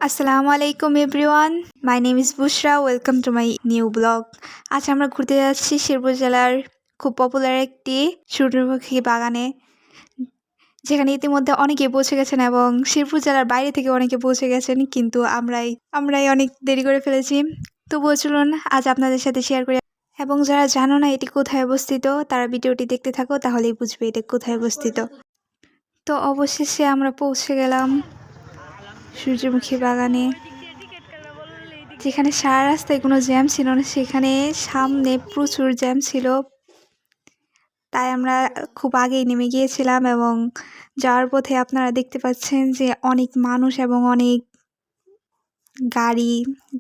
আসসালামু আলাইকুম everyone, my name is Bushra. Welcome to my new blog. আজ আমরা ঘুরতে যাচ্ছি শেরপুর জেলার খুব পপুলার একটি সূর্যমুখী বাগানে, যেখানে ইতিমধ্যে অনেকে পৌঁছে গেছেন এবং শেরপুর জেলার বাইরে থেকে অনেকে পৌঁছে গেছেন, কিন্তু আমরাই অনেক দেরি করে ফেলেছি। তবুও চলুন আজ আপনাদের সাথে শেয়ার করি, এবং যারা জানো না এটি কোথায় অবস্থিত তারা ভিডিওটি দেখতে থাকো, তাহলেই বুঝবে এটা কোথায় অবস্থিত। তো অবশেষে আমরা পৌঁছে গেলাম সূর্যমুখী বাগানে, যেখানে সারা রাস্তায় কোনো জ্যাম ছিল না, সেখানে সামনে প্রচুর জ্যাম ছিল। তাই আমরা খুব আগেই নেমে গিয়েছিলাম এবং যাওয়ার পথে আপনারা দেখতে পাচ্ছেন যে অনেক মানুষ এবং অনেক গাড়ি,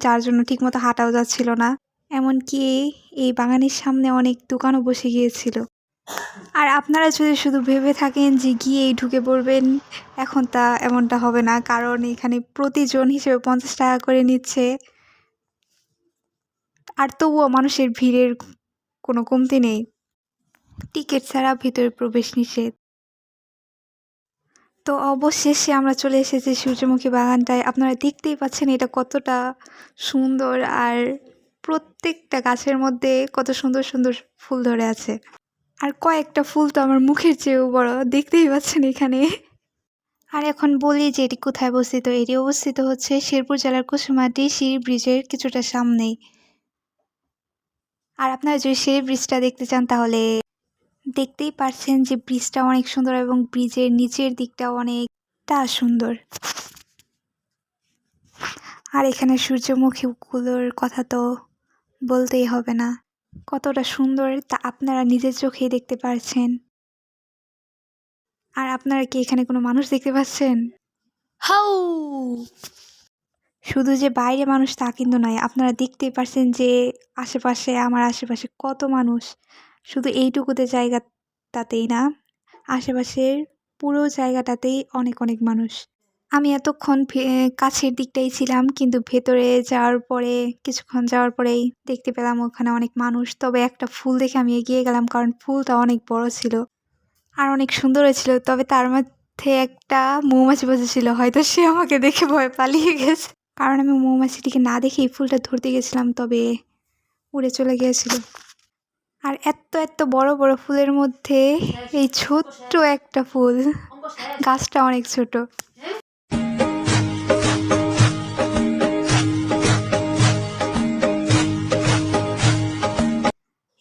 যার জন্য ঠিকমতো হাঁটাও যাচ্ছিল না। এমনকি এই বাগানের সামনে অনেক দোকানও বসে গিয়েছিল। আর আপনারা যদি শুধু ভেবে থাকেন যে গিয়েই ঢুকে পড়বেন, এমনটা হবে না, কারণ এখানে প্রতিজন হিসেবে 50 টাকা করে নিচ্ছে। আর তবুও মানুষের ভিড়ের কোনো কমতি নেই। টিকিট ছাড়া ভিতরে প্রবেশ নিষেধ। তো অবশেষে আমরা চলে এসেছি সূর্যমুখী বাগানটায়। আপনারা দেখতেই পাচ্ছেন এটা কতটা সুন্দর, আর প্রত্যেকটা গাছের মধ্যে কত সুন্দর সুন্দর ফুল ধরে আছে। আর কয়েকটা ফুল তো আমার মুখের চেয়েও বড়, দেখতেই পাচ্ছেন এখানে। আর এখন বলি যে এটি কোথায় অবস্থিত। এটি অবস্থিত হচ্ছে শেরপুর জেলার কুসুমাটি সি ব্রিজের কিছুটা সামনেই। আর আপনারা যদি সেই ব্রিজটা দেখতে চান তাহলে দেখতেই পারছেন যে ব্রিজটা অনেক সুন্দর এবং ব্রিজের নিচের দিকটা অনেকটা সুন্দর। আর এখানে সূর্যমুখীগুলোর কথা তো বলতেই হবে না, কতটা সুন্দর তা আপনারা নিজের চোখেই দেখতে পারছেন। আর আপনারা কি এখানে কোনো মানুষ দেখতে পাচ্ছেন? হাউ! শুধু যে বাইরে মানুষ তা কিন্তু নয়, আপনারা দেখতেই পারছেন যে আমার আশেপাশে কত মানুষ। শুধু এইটুকুতে জায়গাটাতেই না, আশেপাশের পুরো জায়গাটাতেই অনেক অনেক মানুষ। আমি এতক্ষণ কাছের দিকটাই ছিলাম, কিন্তু ভেতরে কিছুক্ষণ যাওয়ার পরেই দেখতে পেলাম ওখানে অনেক মানুষ। তবে একটা ফুল দেখে আমি এগিয়ে গেলাম, কারণ ফুলটা অনেক বড় ছিল আর অনেক সুন্দর ছিল। তবে তার মধ্যে একটা মৌমাছি বসেছিল, হয়তো সে আমাকে দেখে ভয় পালিয়ে গেছে, কারণ আমি মৌমাছিটিকে না দেখেই ফুলটা ধরতে গেছিলাম, তবে উড়ে চলে গিয়েছিল। আর এত এত বড় বড় ফুলের মধ্যে এই ছোট্ট একটা ফুল, গাছটা অনেক ছোট।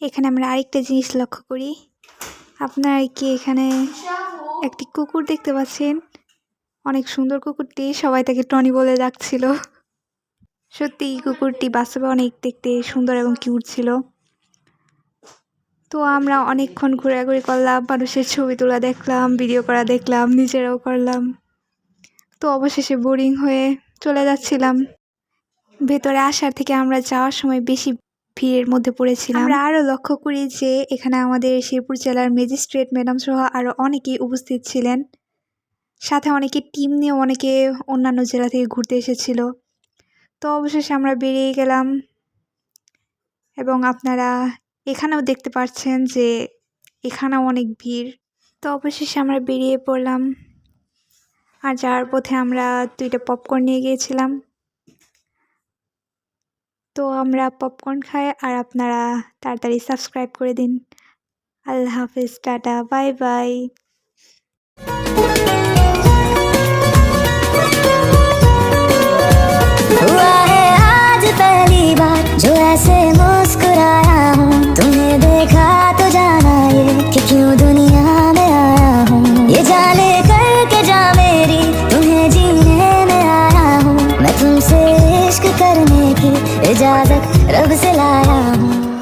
এখানে আমরা আরেকটা জিনিস লক্ষ্য করি। আপনারা কি এখানে একটি কুকুর দেখতে পাচ্ছেন? অনেক সুন্দর কুকুরটি, সবাই তাকে টনি বলে ডাকছিল। সত্যি কুকুরটি বাস্তবে অনেক দেখতে সুন্দর এবং কিউট ছিল। তো আমরা অনেকক্ষণ ঘোরাঘুরি করলাম, মানুষের ছবি তোলা দেখলাম, ভিডিও করা দেখলাম, নিজেরাও করলাম। তো অবশেষে বোরিং হয়ে চলে যাচ্ছিলাম। ভেতরে আসার থেকে আমরা যাওয়ার সময় বেশি ভিড়ের মধ্যে পড়েছিলাম। আমরা আরও লক্ষ্য করি যে এখানে আমাদের শেরপুর জেলার ম্যাজিস্ট্রেট ম্যাডাম সহ আরও অনেকেই উপস্থিত ছিলেন। সাথে অনেকে টিম নিয়ে অনেকে অন্যান্য জেলা থেকে ঘুরতে এসেছিল। তো অবশেষে আমরা বেরিয়ে গেলাম, এবং আপনারা এখানেও দেখতে পাচ্ছেন যে এখানেও অনেক ভিড়। তো অবশেষে আমরা বেরিয়ে পড়লাম, আর যাওয়ার পথে আমরা 2টা পপকর্ন নিয়ে গিয়েছিলাম। তো আমরা পপকর্ন খাই, আর আপনারা তাড়াতাড়ি সাবস্ক্রাইব করে দিন। আল্লাহ হাফিজ, টাটা, বাই বাই। हुआ है आज पहली बार जो ऐसे मुस्कुराया हूँ, तुम्हें देखा तो जाना ये कि क्यों दुनिया में आया हूँ। ये जाने करके जा मेरी तुम्हें जीने में आया हूँ, मैं तुमसे इश्क करने की इजाजत रब से लाया हूँ।